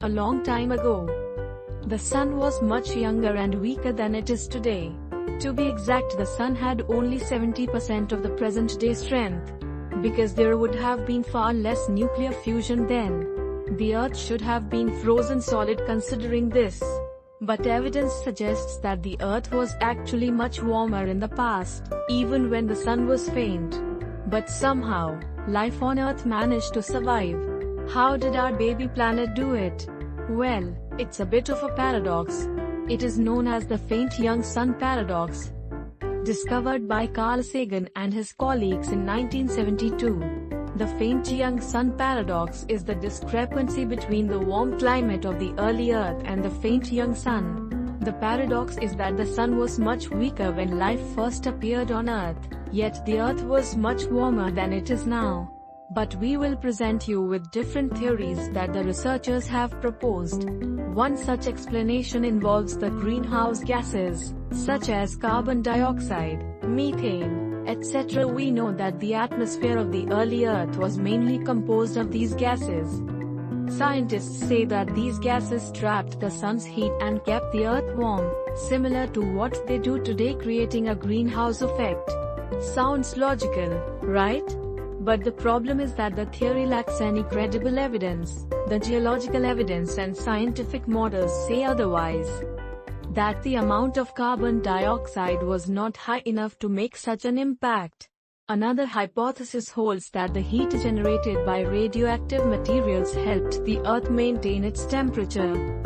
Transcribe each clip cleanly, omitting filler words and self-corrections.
A long time ago, the sun was much younger and weaker than it is today. To be exact, the sun had only 70% of the present-day strength. Because there would have been far less nuclear fusion then, the Earth should have been frozen solid considering this. But evidence suggests that the Earth was actually much warmer in the past, even when the sun was faint. But somehow, life on Earth managed to survive. How did our baby planet do it? Well, it's a bit of a paradox. It is known as the faint young sun paradox, discovered by Carl Sagan and his colleagues in 1972. The faint young sun paradox is the discrepancy between the warm climate of the early Earth and the faint young sun. The paradox is that the sun was much weaker when life first appeared on Earth, yet the Earth was much warmer than it is now. But we will present you with different theories that the researchers have proposed. One such explanation involves the greenhouse gases, such as carbon dioxide, methane, etc. We know that the atmosphere of the early Earth was mainly composed of these gases. Scientists say that these gases trapped the sun's heat and kept the Earth warm, similar to what they do today, creating a greenhouse effect. Sounds logical, right? But the problem is that the theory lacks any credible evidence. The geological evidence and scientific models say otherwise. That the amount of carbon dioxide was not high enough to make such an impact. Another hypothesis holds that the heat generated by radioactive materials helped the Earth maintain its temperature.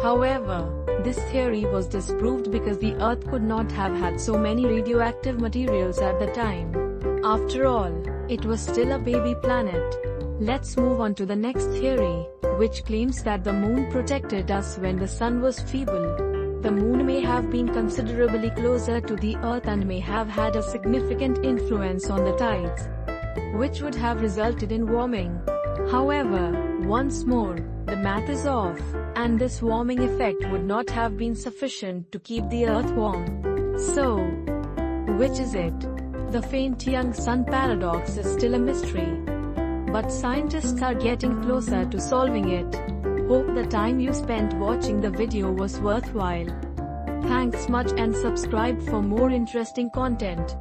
However, this theory was disproved because the Earth could not have had so many radioactive materials at the time. After all, it was still a baby planet. Let's move on to the next theory, which claims that the moon protected us when the sun was feeble. The moon may have been considerably closer to the Earth and may have had a significant influence on the tides, which would have resulted in warming. However, once more, the math is off, and this warming effect would not have been sufficient to keep the Earth warm. So, which is it? The faint young sun paradox is still a mystery, but scientists are getting closer to solving it. Hope the time you spent watching the video was worthwhile. Thanks much and subscribe for more interesting content.